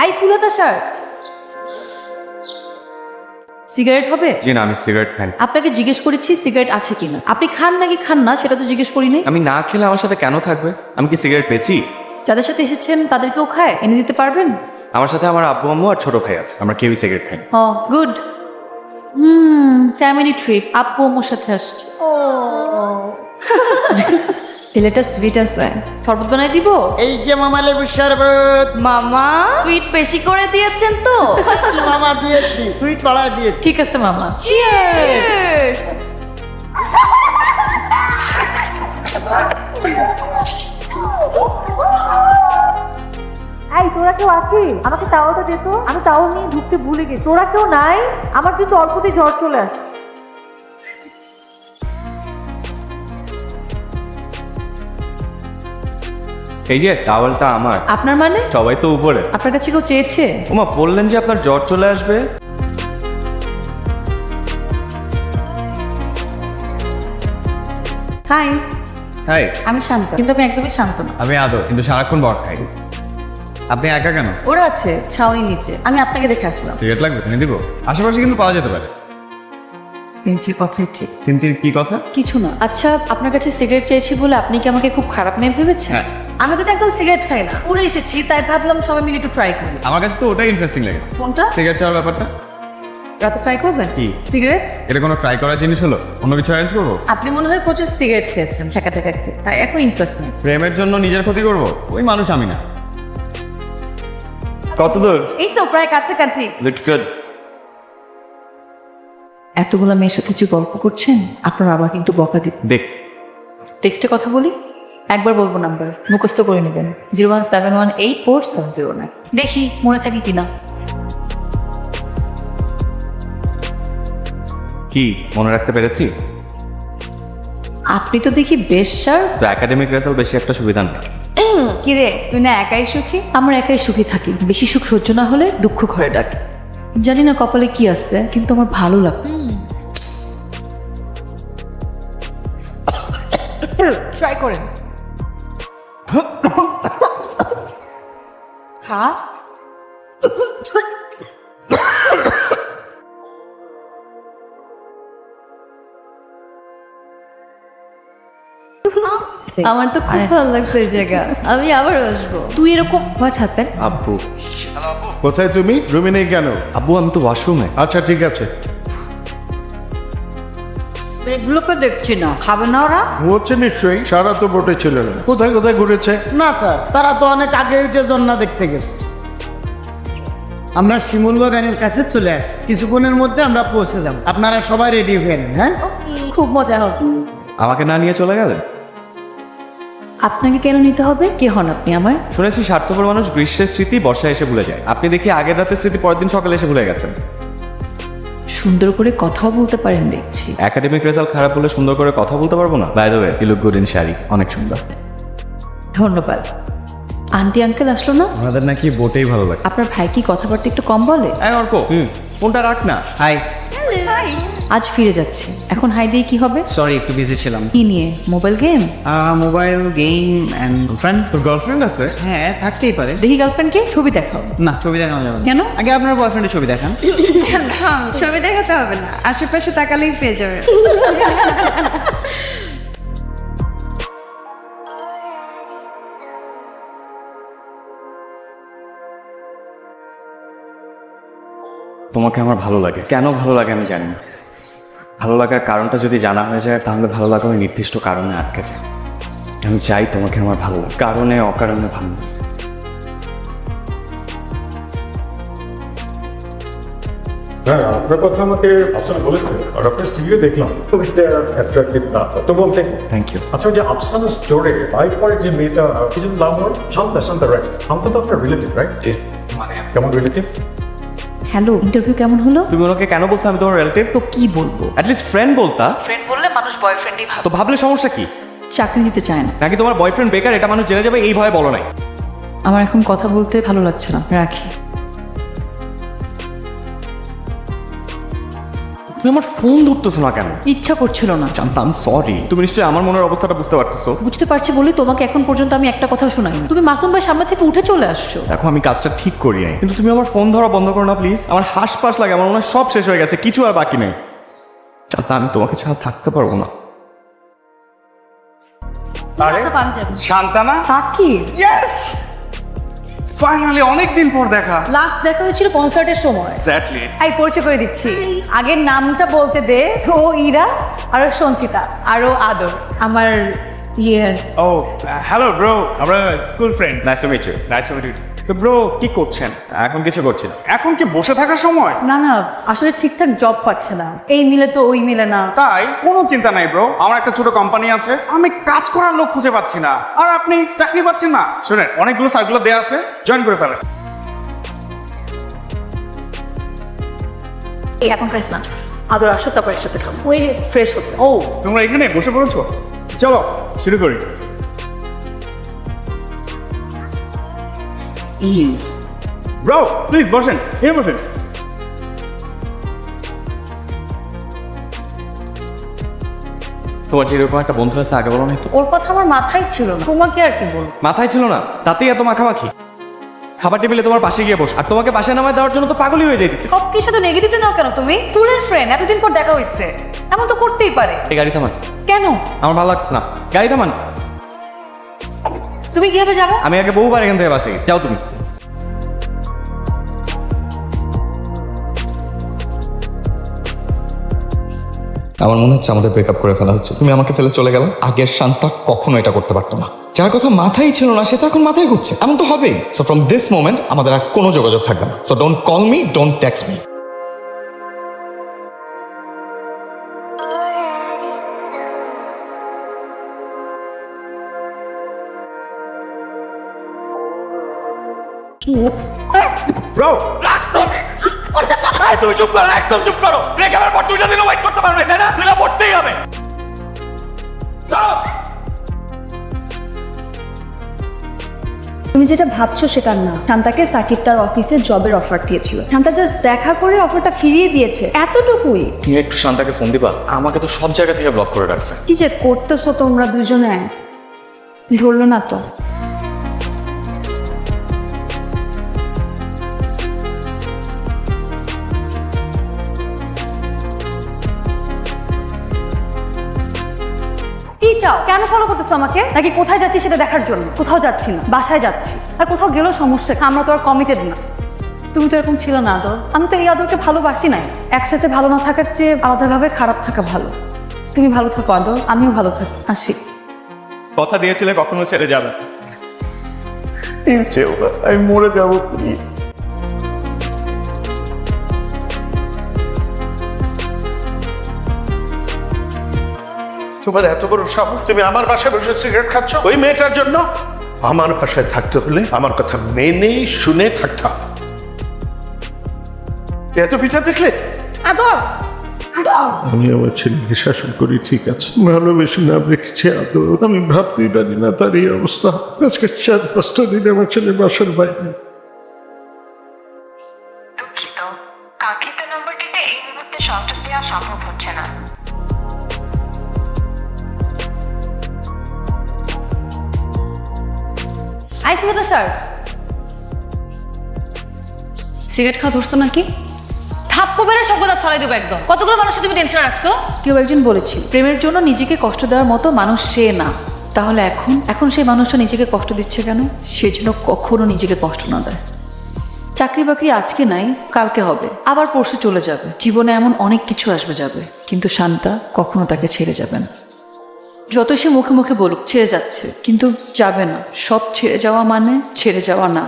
I ফুলাতা sir, cigarette হবে? জি না, আমি সিগারেট খাই না। আপনাকে জিজ্ঞেস করেছি সিগারেট আছে কিনা। আপনি খান নাকি খান না সেটা তো জিজ্ঞেস করিনি। আমি না খেলে আমার সাথে কেন থাকবে? আমি কি সিগারেট বেচি? যাদের সাথে এসেছেন তাদেরকেও খায়, এনে দিতে পারবেন? আমার সাথে আমার আব্বু আম্মু আর ছোট ভাই আছে, আমরা কেউই সিগারেট খাই না। ও গুড। ফ্যামিলি ট্রিপ, আব্বু আম্মুর সাথে আসছে। ও ছেলেটা সুইট আছে, শরবত বানাই দিব? এই যে মামা লেবুর শরবত মামা সুইট বেশি করে দিয়েছেন তো? মামা দিয়েছি, তুই পড়ায় দিয়েছি। ঠিক আছে মামা, চিয়ার্স। এই তোরা কেউ আছিস? আমাকে তাওয়ালটা দে তো, আমি তাওয়াল নিয়ে ঢুকতে ভুলে গেছি। তোরা কেউ নাই? আমার কিন্তু অল্পতেই জ্বর চলে আসে। এই যে টাওয়ালটা আমার। আপনার মানে? সবাই তো উপরে। আপনার কাছে কেউ চেয়েছে? ওমা বললেন যে আপনার জ্বর চলে আসবে। হাই, হাই, আমি শান্ত, কিন্তু আমি একদমই শান্ত না। আমি আদর, কিন্তু সারাক্ষণ বট খাই। আপনি একা কেন? ওরা আছে ছাউনি নিচে, আমি আপনাকে দেখে আসলাম। সিগারেট লাগবে? এনে দিব। আশেপাশে কিন্তু পাওয়া যেতে পারে। কিন্তু কথাই ঠিক। তিনটির কি কথা? কিছু না। আচ্ছা, আপনার কাছে সিগারেট চেয়েছি বলে আপনি কি আমাকে খুব খারাপ মেয়ে ভেবেছেন? হ্যাঁ। আমি তো একদম সিগারেট খাই না, উড়ে এসেছি তাই ভাবলাম সবাই মিলে একটু ট্রাই করি। আমার কাছে তো ওটাই ইন্টারেস্টিং লাগে। কোনটা? সিগারেট চাওয়ার ব্যাপারটা। রাতে ট্রাই করবেন? কি? সিগারেট? এটা কোনো ট্রাই করার জিনিস হলো? অন্য কিছু অ্যারেঞ্জ করবো? আপনি মনে হয় প্রচুর সিগারেট খেয়েছেন ছেঁকা টেকা খেয়ে, তাই এখন ইন্টারেস্ট নেই। প্রেমের জন্য নিজের ক্ষতি করবো? ওই মানুষ আমি না। কত দূর? এই তো প্রায় কাছাকাছি। Looks good. এতগুলো মেয়ের সাথে যে গল্প করছেন, আপনার বাবা কিন্তু বকা দিবে। দেখ, টেক্সটে কথা বলি, একবার বলবো নাম্বার, মুখস্থ করে নেবেন। 017184709। দেখি মনে থাকে কিনা। কি মনে রাখতে পেরেছি? আপনি তো দেখি বেশ স্যার। তো একাডেমিক রেজাল্ট বেশি একটা সুবিধা নেই। কি রে, তুই না একাই সুখী? আমরা একাই সুখী থাকি, বেশি সুখ সহ্য না হলে দুঃখ ঘরে ডাকে। জানি না কপালে কি আছে, কিন্তু আমার ভালো লাগে। ট্রাই করেন। খা। আমার তো খুব ভালো লাগছে এই জায়গা, আমি আবার আসবো। তুই এরকম হোয়াট হ্যাপেন? আব্বু। কোথায় তুমি? রুমে নেই কেন? আব্বু আমি তো ওয়াশরুমে। আচ্ছা ঠিক আছে। এগুলোকে দেখছি না, খাবে না ওরা? হচ্ছে নিশ্চয়ই, সারা তো বোটে ছিল না। কোথায় কোথায় ঘুরেছে? না স্যার, তারা তো অনেক আগে উঠে জন্না দেখতে গেছে। আমরা শিমুল বাগানের কাছে চলে আসছি, কিছুক্ষণের মধ্যে আমরা পৌঁছে যাব। আপনারা সবাই রেডি হবেন। হ্যাঁ, খুব মজা হবে। আমাকে না নিয়ে চলে গেলেন? আপনাকে কেন নিতে হবে? কে হন আপনি আমার? শুনেছি স্বার্থপর মানুষ গ্রীষ্মের স্মৃতি বর্ষায় এসে ভুলে যায়। আপনি দেখি আগের রাতের স্মৃতি পরের দিন সকালে এসে ভুলে গেছেন। সুন্দর করে কথাও বলতে পারেন দেখছি। একাডেমিক রেজাল্ট খারাপ হলে সুন্দর করে কথা বলতে পারবো না? By the way, you look good in sari, অনেক সুন্দর। ধন্যবাদ। আন্টি আঙ্কেল আসলো না? আমাদের নাকি বোটেই ভালো লাগে। আপনার ভাই কি কথাবার্তা একটু কম বলে? এই অর্ক, ফোনটা রাখ না। হাই, আজ ফিরে যাচ্ছি, এখন হাই দিয়ে কি হবে? সরি একটু বিজি ছিলাম। কি নিয়ে? Mobile game? Mobile game and friend. তোর গার্লফ্রেন্ড আছে? হ্যাঁ, থাকতেই পারে। দেখি গার্লফ্রেন্ডকে, ছবি দেখাও। না, ছবি দেখানো যাবে না। কেন? আগে আপনার বয়ফ্রেন্ডের ছবি দেখান। ছবি দেখাতে হবে না, আশেপাশে তাকালেই পেয়ে যাবে। তোমাকে আমার ভালো লাগে। কেন ভালো লাগে আমি জানি না। ভালো লাগার কারণটা যদি জানা হয়ে যায় তাহলে ভালো লাগা ওই নির্দিষ্ট কারণে আটকে যায়। আমি চাই তোমাকে আমার ভালো লাগে, কারণে অকারণে ভালো লাগে। হ্যাঁ, আপনার কথা আমাকে আফসান বলেছে, আর আপনার সিভিও দেখলাম খুব অ্যাট্রাক্টিভ না তো বলতে। Thank you. আচ্ছা, ওই যে আফসানের স্টোরে লাইফ পরে যে মেয়েটা কি যেন নাম ওর? শান্তা রাইট? শান্তা তো আপনার রিলেটিভ রাইট? কেমন রিলেটিভ? হ্যালো, ইন্টারভিউ কেমন হলো? তুমি ওনাকে কেন বলছো আমি তোমার রিলেটিভ? তো কি বলবো? অ্যাটলিস্ট ফ্রেন্ড বলতা। ফ্রেন্ড বললে মানুষ বয়ফ্রেন্ডই ভাবে। তো ভাবলে সমস্যা কি? চাকরি দিতে চায় না। নাকি তোমার বয়ফ্রেন্ড বেকার এটা মানুষ জেনে যাবে এই ভয়ে বলো নাই? আমার এখন কথা বলতে ভালো লাগছে না, রাখি। তুমি আমার ফোন ধরতেছো না কেন? ইচ্ছা করছিল না। জানতাম, সরি। তুমি নিশ্চয়ই আমার মনের অবস্থাটা বুঝতে পারতেছো। বুঝতে পারছি বলে তোমাকে এখন পর্যন্ত আমি একটা কথা শোনাইনি। তুমি মাসুম ভাই সামনে থেকে উঠে চলে আসছো। দেখো আমি কাজটা ঠিক করি নাই, কিন্তু তুমি আমার ফোন ধরা বন্ধ করো না প্লিজ। আমার হাসপাস লাগে, আমার মনে হয় সব শেষ হয়ে গেছে, কিছু আর বাকি নেই। জানতাম আমি তোমাকে ছাড়া থাকতে পারবো না। আরে পাঞ্জাবি শান্তানা, কাকি ইয়েস, ফাইনালি অনেকদিন পর দেখা। লাস্ট দেখা হয়েছিল কনসার্টের সময়। এক্স্যাক্টলি। এই পরিচয় করে দিচ্ছি, আগের নামটা বলতে দে। ও ইরা, আর ও সঞ্চিতা, আর ও আদর, আমার ইয়ের। ও হ্যালো ব্রো, আমরা school friend. Nice to meet you. Nice to meet you. তো ব্রো কি করছেন? এখন কিছু করছি না। এখন কি বসে থাকার সময়? না না, আসলে ঠিকঠাক জব পাচ্ছে না, এই মিলে তো ওই মিলে না। তাই কোনো চিন্তা নাই ব্রো, আমার একটা ছোট কোম্পানি আছে, আমি কাজ করার লোক খুঁজে পাচ্ছি না, আর আপনি চাকরি পাচ্ছেন না। শুনেন, অনেকগুলো সার্কুলার দেওয়া আছে, জয়েন করে ফেলেন। এই এখন খাইস না, আদর আসো তারপর একসাথে খাবো, ওই ফ্রেশ হতে। ও তোমরা এখানে বসে পড়েছো, চলো শুরু করি। ব্রো প্লিজ বসেন, এ বসেন। তোমার যে এরকম একটা বন্ধু আছে আগে বলো না তো। ওর কথা আমার মাথায় ছিল না, তোমাকে আর কি বলবো। মাথায় ছিল না, তাতেই এত মাখামাখি। খাবার টেবিলে তোমার পাশে গিয়ে বস, আর তোমাকে পাশে নামায় দেওয়ার জন্য তো পাগলই হয়ে যাইতেছে। সব কিছু তো নেগেটিভ নাও কেন তুমি? স্কুলের ফ্রেন্ড, এতদিন পর দেখা হয়েছে, এমন তো করতেই পারে। এই গাড়ি থামান। কেন? আমার ভালো লাগছে না, গাড়ি থামান। তুমি কিভাবে যাবে? আমি আগে বহুবার এখান থেকে বাসে গেছি, যাও তুমি। আমার মনে হচ্ছে আমাদের ব্রেকআপ করে ফেলা হচ্ছে। তুমি আমাকে ফেলে চলে গেলে। আগের শান্তা কখনো এটা করতে পারতো না। যার কথা মাথায় ছিল না সে তো এখন মাথায় ঘুরছে, এমন তো হবেই। সো ফ্রম দিস মোমেন্ট আমাদের আর কোনো যোগাযোগ থাকবে না। So don't call me, don't text me. Bro তুমি চুপ করো, একদম চুপ করো। ব্রেকআপের পর 2 দিন ওয়েট করতে পারবে না, না পড়তেই হবে। তুমি যেটা ভাবছো সেটা না। শান্তাকে সাকিব তার অফিসে জবের অফার দিয়েছিল, শান্তা জাস্ট দেখা করে অফারটা ফিরিয়ে দিয়েছে, এতটুকুই। তুমি একটু শান্তাকে ফোন দিবা? আমাকে তো সব জায়গা থেকে ব্লক করে রাখছে। কি যে করতেছো তোমরা দুজনে, ধরলো না তো। কি চাও? কেন ফলো করতেছো আমাকে? নাকি কোথায় যাচ্ছি সেটা দেখার জন্য? কোথাও যাচ্ছি না, বাসায় যাচ্ছি। আর কোথাও গেলেও সমস্যা, আমরা তো আর কমিটেড না। তুমি তো এরকম ছিল না আদর, আমি তো এই আদরকে ভালোবাসি নাই। একসাথে ভালো না থাকার চেয়ে আলাদাভাবে খারাপ থাকা ভালো। তুমি ভালো থাকো আদর, আমিও ভালো থাকি, আসি। কথা দিয়েছিলে কখনো ছেড়ে যাবে। আমি মরে যাবো। তোমার এত বড় সাহস, তুমি আমার বাসায় বসে সিগারেট খাচ্ছ ওই মেয়েটার জন্য? আমার বাসায় থাকতে হলে আমার কথা মেনে শুনে থাকতে হবে। এত পিঠা দেখলে? আমি আমার ছেলেকে শাসন করি, ঠিক আছে, ভালোবেসে না রেখেছি আদর। আমি ভাবতেই পারি না তার এই অবস্থা। আজকে 4-5টা দিন আমার ছেলে বাসার বাইরে। দুঃখিত, কাঙ্ক্ষিত নম্বরটিতে এই মুহূর্তে সংযোগ দেওয়া সম্ভব হচ্ছে না। আই ফিরোজা স্যার, সিগারেট খাওয়া ধরছো নাকি? থাপ্পো বেড়ে সভ্যতা ছড়াই দেবো একদম। কতগুলো মানুষকে তুমি টেনশন রাখছো? কেউ একজন বলেছিল প্রেমের জন্য নিজেকে কষ্ট দেওয়ার মতো মানুষ সে না। তাহলে এখন সেই মানুষটা নিজেকে কষ্ট দিচ্ছে কেন? সে যেন কখনো নিজেকে কষ্ট না দেয়। চাকরি বাকরি আজকে নাই, কালকে হবে, আবার পরশু চলে যাবে। জীবনে এমন অনেক কিছু আসবে যাবে, কিন্তু শান্তা কখনো তাকে ছেড়ে যাবে না। যত সে মুখে মুখে বলুক ছেড়ে যাচ্ছে, কিন্তু যাবে না। সব ছেড়ে যাওয়া মানে ছেড়ে যাওয়া না।